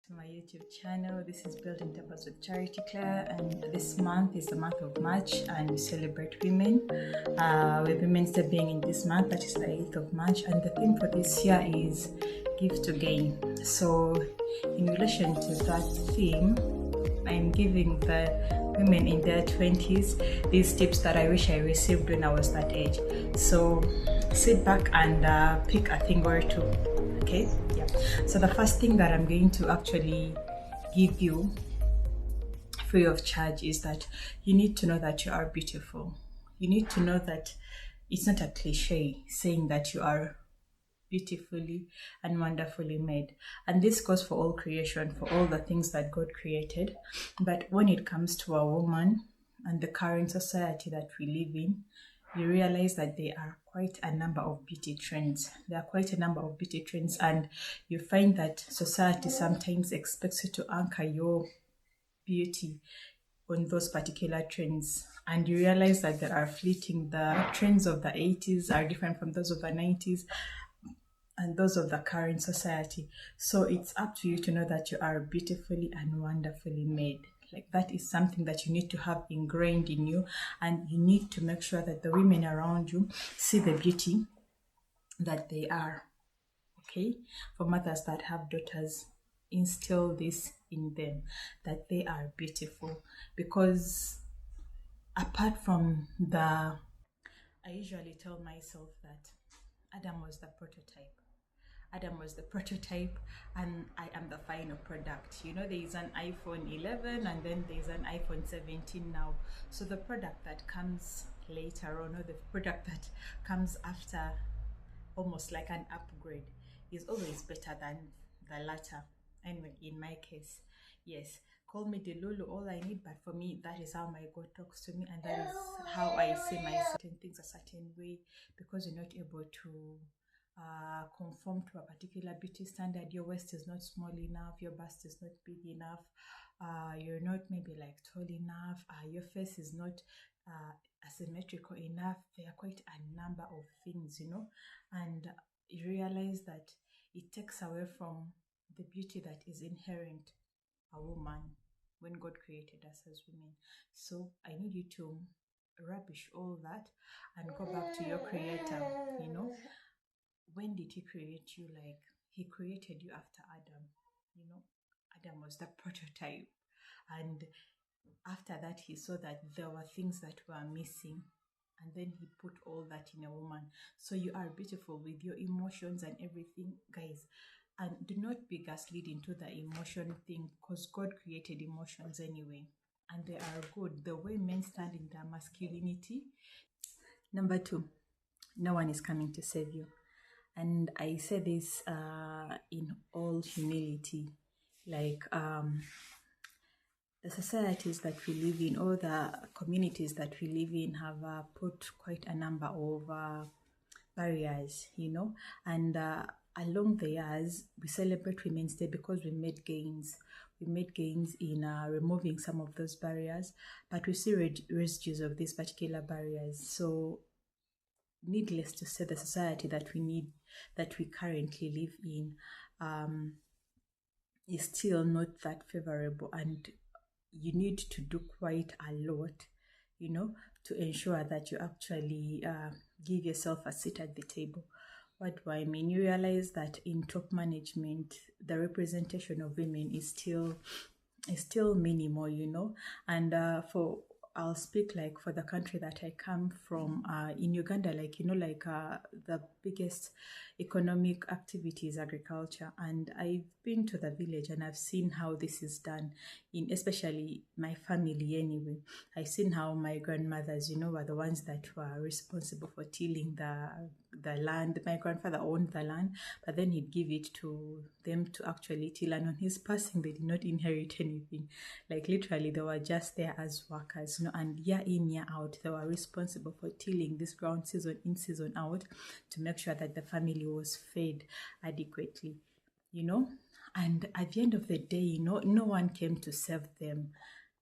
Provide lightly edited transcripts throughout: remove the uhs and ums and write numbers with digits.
To my YouTube channel. This is Building Temples with Charity Claire, and this month is the month of March, and we celebrate women. With Women's Day being in this month, that is the 8th of March, and the theme for this year is Give to Gain. So, in relation to that theme, I'm giving the women in their 20s these tips that I wish I received when I was that age. So, sit back and pick a thing or two. Okay, yeah. So the first thing that I'm going to actually give you free of charge is that you need to know that you are beautiful. You need to know that it's not a cliche saying that you are beautifully and wonderfully made. And this goes for all creation, for all the things that God created. But when it comes to a woman and the current society that we live in, you realize that there are quite a number of beauty trends. And you find that society sometimes expects you to anchor your beauty on those particular trends. And you realize that there are fleeting. The trends of the 80s are different from those of the 90s and those of the current society. So it's up to you to know that you are beautifully and wonderfully made. Like, that is something that you need to have ingrained in you, and you need to make sure that the women around you see the beauty that they are. Okay, for mothers that have daughters, instill this in them, that they are beautiful. Because apart from I usually tell myself that Adam was the prototype. Adam was the prototype, and I am the final product. You know, there is an iPhone 11 and then there's an iPhone 17 now. So the product that comes later on, or the product that comes after, almost like an upgrade, is always better than the latter. Anyway, in my case, yes, call me the Lulu, all I need, but for me, that is how my God talks to me, and that is how I see my certain things a certain way, because you're not able to conform to a particular beauty standard. Your waist is not small enough, your bust is not big enough, you're not maybe like tall enough, your face is not asymmetrical enough. There are quite a number of things, and you realize that it takes away from the beauty that is inherent a woman when God created us as women. So I need you to rubbish all that and go back to your creator. When did he create you? Like, he created you after Adam. Adam was the prototype, and after that he saw that there were things that were missing, and then he put all that in a woman. So you are beautiful with your emotions and everything, guys. And do not be gaslit into the emotion thing, because God created emotions anyway, and they are good. The way men stand in their masculinity. Number 2, no one is coming to save you. And I say this in all humility. Like, the societies that we live in, or the communities that we live in, have put quite a number of barriers, and along the years, we celebrate Women's Day because we made gains. We made gains in removing some of those barriers, but we see residues of these particular barriers. So, needless to say, the society that we currently live in is still not that favorable, and you need to do quite a lot, to ensure that you actually give yourself a seat at the table. What do I mean? You realize that in top management, the representation of women is still minimal, and I'll speak like for the country that I come from, in Uganda, the biggest economic activity is agriculture. And I've been to the village and I've seen how this is done, in especially my family anyway. I've seen how my grandmothers, were the ones that were responsible for tilling the land. My grandfather owned the land, but then he'd give it to them to actually till, and on his passing, they did not inherit anything. Like, literally, they were just there as workers, and year in, year out, they were responsible for tilling this ground season in, season out, to make sure that the family was fed adequately, and at the end of the day, no one came to save them.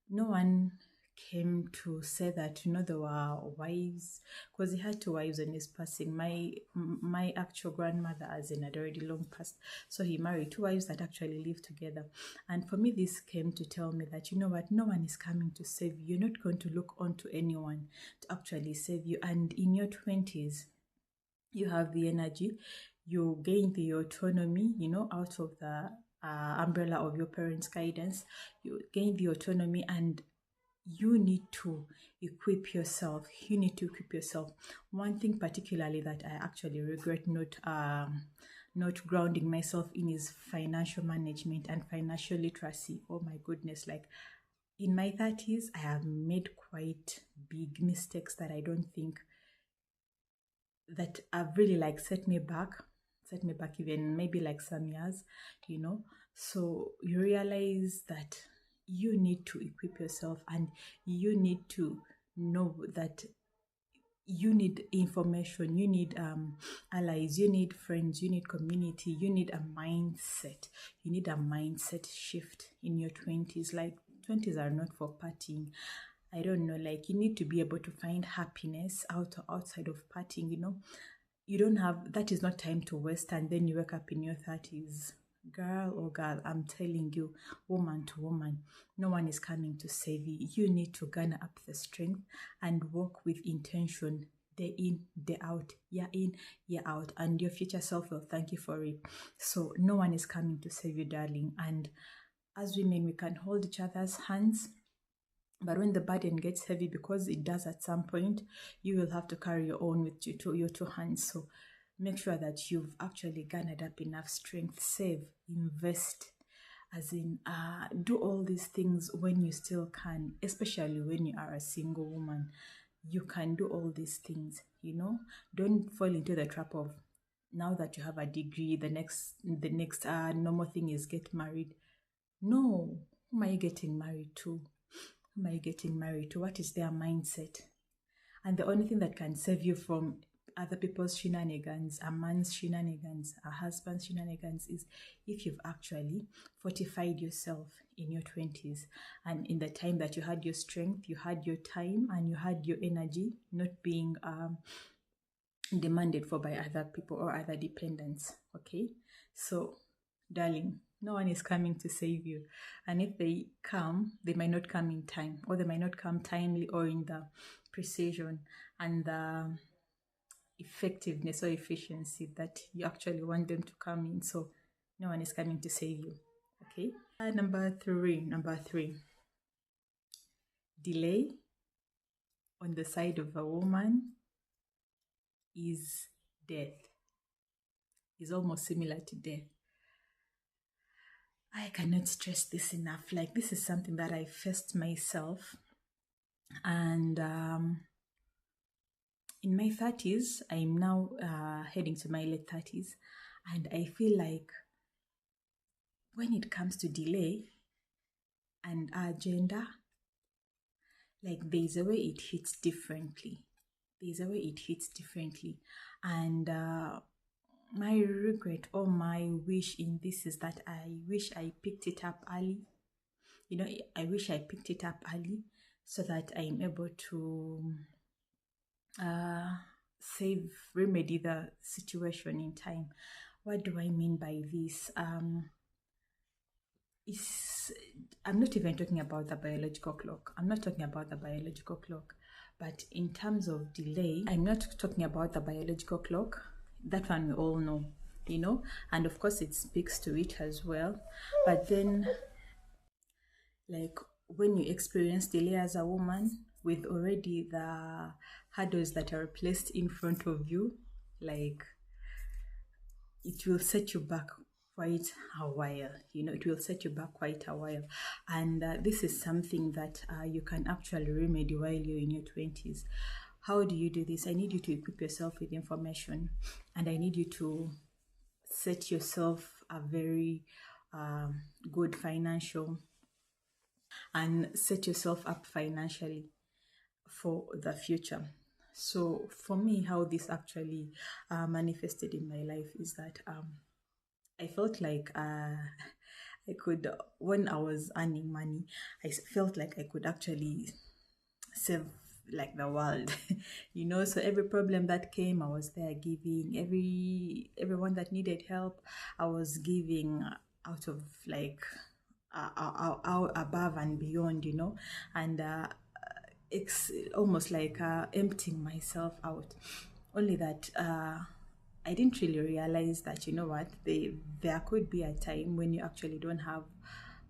No one came to say that, there were wives, because he had two wives when he's passing. My actual grandmother, as in, had already long passed, so he married two wives that actually lived together. And for me, this came to tell me that, you know what, no one is coming to save you. You're not going to look onto anyone to actually save you. And in your 20s, you have the energy, you gain the autonomy, out of the umbrella of your parents' guidance. You gain the autonomy, and you need to equip yourself. You need to equip yourself. One thing particularly that I actually regret not grounding myself in is financial management and financial literacy. Oh my goodness, like in my 30s, I have made quite big mistakes that I don't think that have really like set me back even maybe like some years, so you realize that you need to equip yourself, and you need to know that you need information, you need allies, you need friends, you need community, you need a mindset. You need a mindset shift in your 20s. Like 20s are not for partying. I don't know, like you need to be able to find happiness outside of partying, You don't have, that is not time to waste, and then you wake up in your 30s. Girl, I'm telling you, woman to woman, no one is coming to save you. You need to garner up the strength and work with intention, day in, day out, year in, year out, and your future self will thank you for it. So no one is coming to save you, darling. And as women, we can hold each other's hands, but when the burden gets heavy, because it does at some point, you will have to carry your own with your two hands. So make sure that you've actually garnered up enough strength. Save, invest, as in do all these things when you still can, especially when you are a single woman. You can do all these things, Don't fall into the trap of, now that you have a degree, the next normal thing is get married. No. Whom are you getting married to? Whom are you getting married to? What is their mindset? And the only thing that can save you from other people's shenanigans, a man's shenanigans, a husband's shenanigans, is if you've actually fortified yourself in your 20s, and in the time that you had your strength, you had your time, and you had your energy, not being demanded for by other people or other dependents. Okay, so darling, no one is coming to save you, and if they come, they might not come in time, or they might not come timely, or in the precision and the effectiveness or efficiency that you actually want them to come in. So no one is coming to save you. Okay, number three, delay on the side of a woman is death. Is almost similar to death. I cannot stress this enough. Like, this is something that I faced myself, and in my 30s, I'm now heading to my late 30s, and I feel like when it comes to delay and agenda, like there's a way it hits differently. And my regret or my wish in this is that I wish I picked it up early. I wish I picked it up early, so that I'm able to remedy the situation in time. What do I mean by this? I'm not even talking about the biological clock. But in terms of delay, I'm not talking about the biological clock. That one we all know, and of course it speaks to it as well. But then, like, when you experience delay as a woman, with already the hurdles that are placed in front of you, like, it will set you back quite a while. It will set you back quite a while. And this is something that you can actually remedy while you're in your 20s. How do you do this? I need you to equip yourself with information, and I need you to set yourself a very good financial, and set yourself up financially for the future. So for me, how this actually manifested in my life is that I felt like I could, when I was earning money, I felt like I could actually save like the world. So every problem that came, I was there giving. Everyone that needed help, I was giving out of like out above and beyond, and it's almost like emptying myself out. Only that I didn't really realize that, what, there could be a time when you actually don't have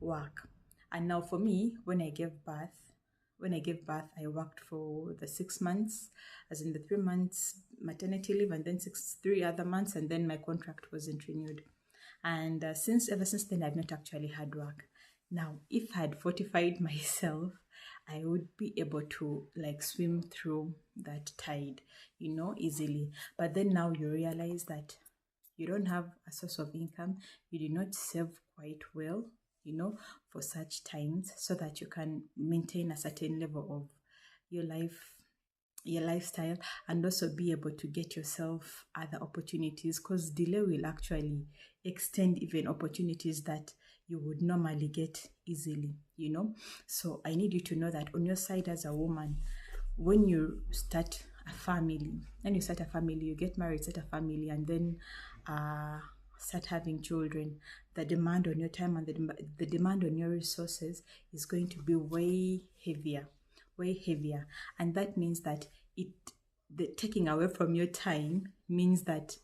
work. And now for me, when I gave birth, I worked for the 6 months, as in the 3 months maternity leave, and then 3 other months, and then my contract wasn't renewed. And ever since then, I've not actually had work. Now, if I had fortified myself, I would be able to like swim through that tide, easily. But then now you realize that you don't have a source of income, you did not save quite well, for such times, so that you can maintain a certain level of your lifestyle, and also be able to get yourself other opportunities, because delay will actually extend even opportunities that you would normally get easily. So I need you to know that on your side as a woman, when you start a family, you get married, start a family, and then start having children, the demand on your time and the demand on your resources is going to be way heavier. And that means that the taking away from your time means that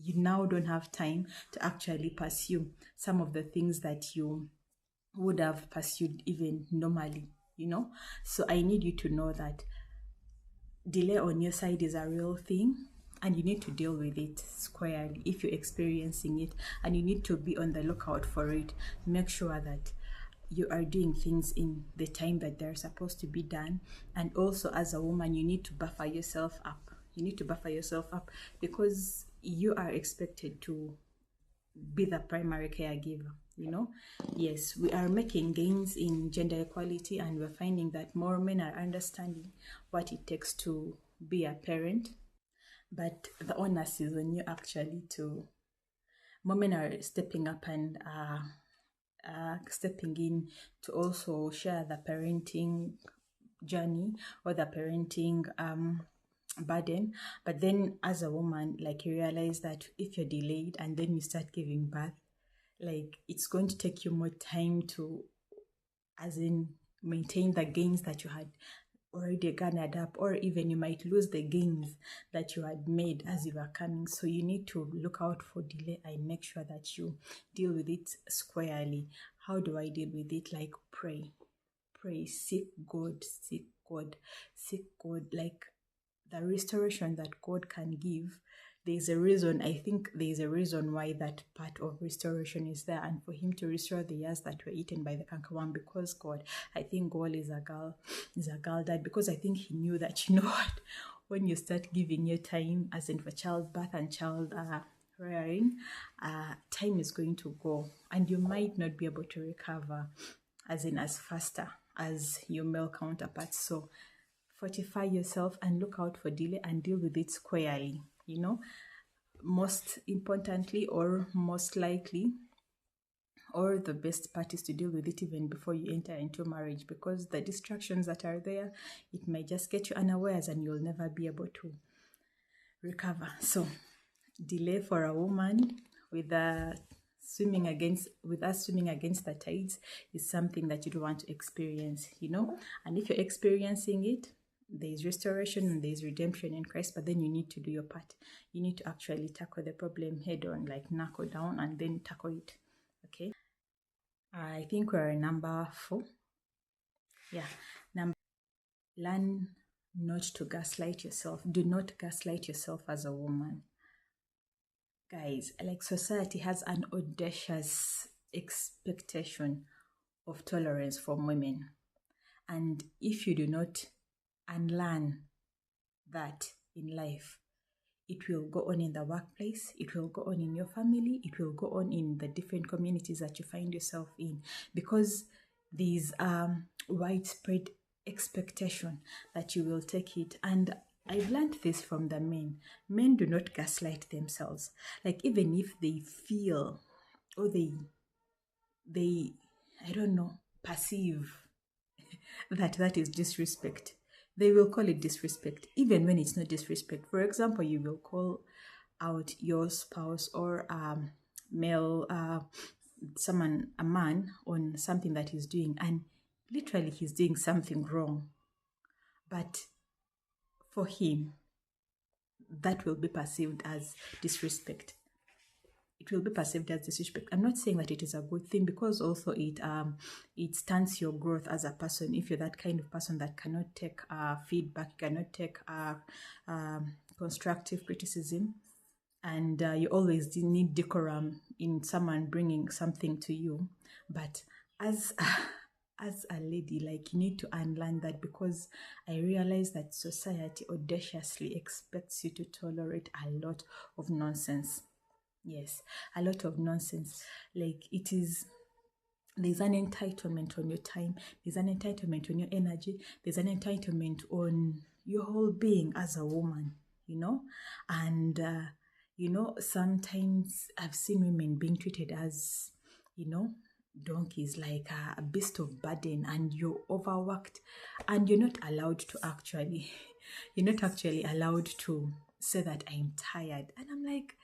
you now don't have time to actually pursue some of the things that you would have pursued even normally. So I need you to know that delay on your side is a real thing, and you need to deal with it squarely if you're experiencing it, and you need to be on the lookout for it. Make sure that you are doing things in the time that they're supposed to be done. And also, as a woman, you need to buffer yourself up. Because you are expected to be the primary caregiver. Yes, we are making gains in gender equality, and we're finding that more men are understanding what it takes to be a parent. But the onus is on you actually to. More men are stepping up and stepping in to also share the parenting journey or the parenting burden. But then as a woman, like, you realize that if you're delayed and then you start giving birth, like, it's going to take you more time to, as in, maintain the gains that you had already garnered up, or even you might lose the gains that you had made as you were coming. So you need to look out for delay and make sure that you deal with it squarely. How do I deal with it? Like, pray, seek God, like the restoration that God can give. There's a reason. I think there's a reason why that part of restoration is there, and for him to restore the years that were eaten by the cankerworm, because God, I think God is a girl dad, because I think he knew that, what, when you start giving your time, as in for childbirth and child rearing, time is going to go, and you might not be able to recover as faster as your male counterparts. So fortify yourself and look out for delay and deal with it squarely. Most importantly, or most likely, or the best part is to deal with it even before you enter into marriage, because the distractions that are there, it may just get you unawares and you'll never be able to recover. So delay for a woman with us swimming against the tides is something that you don't want to experience, and if you're experiencing it, there's restoration and there's redemption in Christ, but then you need to do your part. You need to actually tackle the problem head on, like knuckle down and then tackle it. Okay, I think we're number 4. Learn not to gaslight yourself. Do not gaslight yourself as a woman. Guys, like, society has an audacious expectation of tolerance from women, and if you do not unlearn that in life, it will go on in the workplace, it will go on in your family, it will go on in the different communities that you find yourself in, because there's widespread expectation that you will take it. And I've learned this from the men. Men do not gaslight themselves. Like, even if they feel, or they I don't know, perceive that is disrespect, they will call it disrespect, even when it's not disrespect. For example, you will call out your spouse or male, someone, a man, on something that he's doing, and literally he's doing something wrong. But for him, that will be perceived as disrespect. It will be perceived as disrespect. I'm not saying that it is a good thing, because also it stunts your growth as a person. If you're that kind of person that cannot take feedback, cannot take constructive criticism, and you always need decorum in someone bringing something to you. But as a lady, like, you need to unlearn that, because I realize that society audaciously expects you to tolerate a lot of nonsense. Yes, a lot of nonsense. Like, there's an entitlement on your time, there's an entitlement on your energy, there's an entitlement on your whole being as a woman, and sometimes I've seen women being treated as, donkeys, like a beast of burden, and you're overworked, and you're not allowed to actually allowed to say that I'm tired. And I'm like,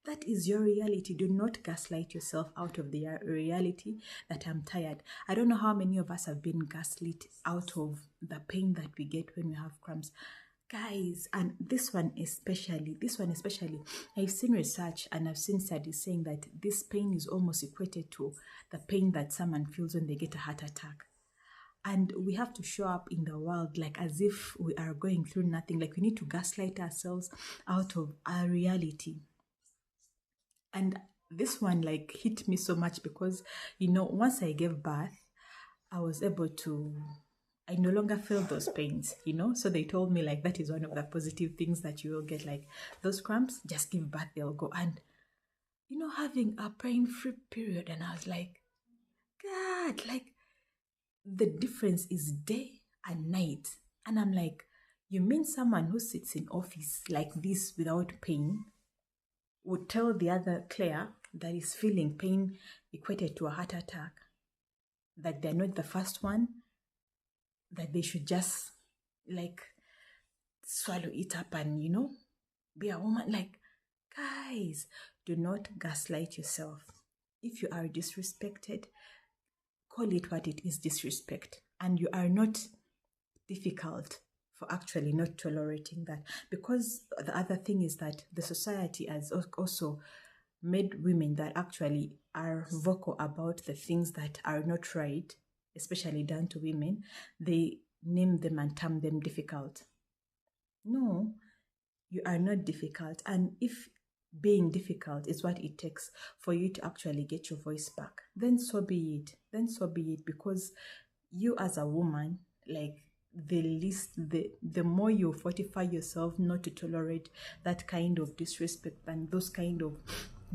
that is your reality. Do not gaslight yourself out of the reality that I'm tired. I don't know how many of us have been gaslit out of the pain that we get when we have cramps. Guys, and this one especially, I've seen research and I've seen studies saying that this pain is almost equated to the pain that someone feels when they get a heart attack. And we have to show up in the world like as if we are going through nothing. Like, we need to gaslight ourselves out of our reality. And this one, like, hit me so much because, once I gave birth, I was able to, I no longer feel those pains, So they told me, like, that is one of the positive things that you will get, like, those cramps, just give birth, they'll go. And, having a pain-free period. And I was like, God, like, the difference is day and night. And I'm like, you mean someone who sits in office like this without pain would tell the other Claire that is feeling pain equated to a heart attack, that they're not the first one, that they should just, like, swallow it up and, be a woman? Like, guys, do not gaslight yourself. If you are disrespected, call it what it is, disrespect. And you are not difficult for actually not tolerating that. Because the other thing is that the society has also made women that actually are vocal about the things that are not right, especially done to women, they name them and term them difficult. No, you are not difficult. And if being difficult is what it takes for you to actually get your voice back, then so be it. Because you as a woman, like, the more you fortify yourself not to tolerate that kind of disrespect and those kind of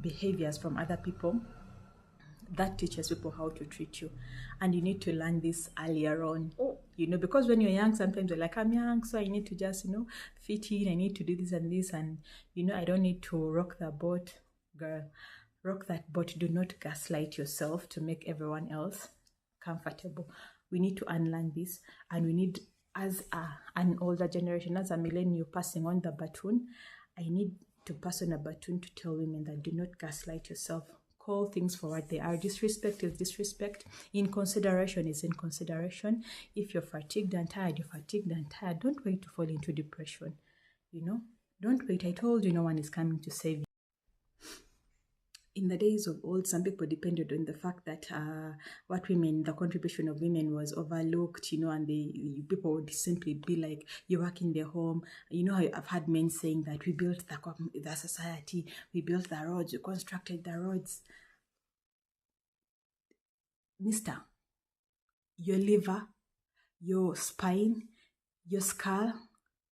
behaviors from other people, that teaches people how to treat you. And you need to learn this earlier on, because when you're young, sometimes you're like, I'm young, so I need to just, fit in, I need to do this and this, and, I don't need to rock the boat. Girl, rock that boat. Do not gaslight yourself to make everyone else comfortable. We need to unlearn this, and we need, as an older generation, as a millennial passing on the baton, I need to pass on a baton to tell women that do not gaslight yourself. Call things for what they are. Disrespect is disrespect. Inconsideration is inconsideration. If you're fatigued and tired, you're fatigued and tired. Don't wait to fall into depression. Don't wait. I told you no one is coming to save you. In the days of old, some people depended on the fact that the contribution of women was overlooked, and people would simply be like, you work in the home. I've had men saying that we built the society, we built the roads, we constructed the roads. Mister, your liver, your spine, your skull,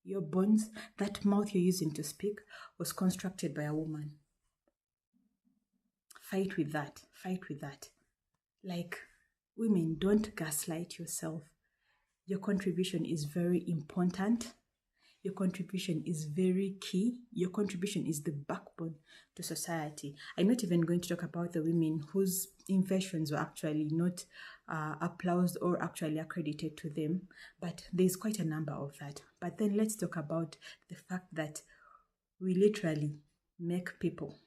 your bones, that mouth you're using to speak was constructed by a woman. Fight with that. Like, women, don't gaslight yourself. Your contribution is very important. Your contribution is very key. Your contribution is the backbone to society. I'm not even going to talk about the women whose inventions were actually not applauded or actually accredited to them, but there's quite a number of that. But then let's talk about the fact that we literally make people.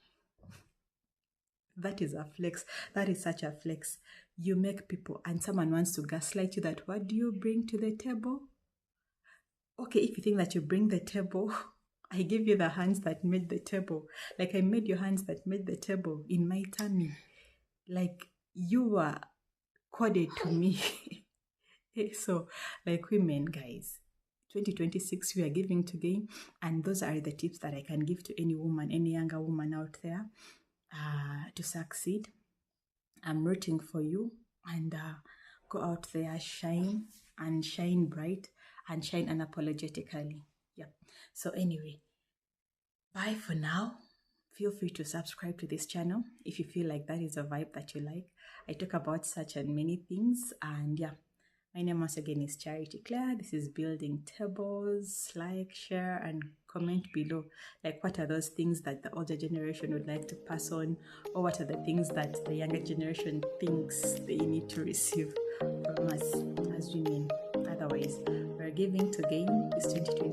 That is a flex. That is such a flex. You make people, and someone wants to gaslight you that what do you bring to the table? Okay, if you think that you bring the table, I give you the hands that made the table. Like I made your hands that made the table in my tummy. Like you were coded to me. So, like women, guys, 2026 we are giving to gain, and those are the tips that I can give to any woman, any younger woman out there to succeed. I'm rooting for you, and go out there, shine and shine bright and shine unapologetically. Yep. So anyway, bye for now. Feel free to subscribe to this channel if you feel like that is a vibe that you like. I talk about such and many things, and yeah, my name once again is Charity Claire. This is Building Tables. Like, share, and comment below. Like, what are those things that the older generation would like to pass on, or what are the things that the younger generation thinks they need to receive from us as women? Otherwise, we're giving to gain this 2020.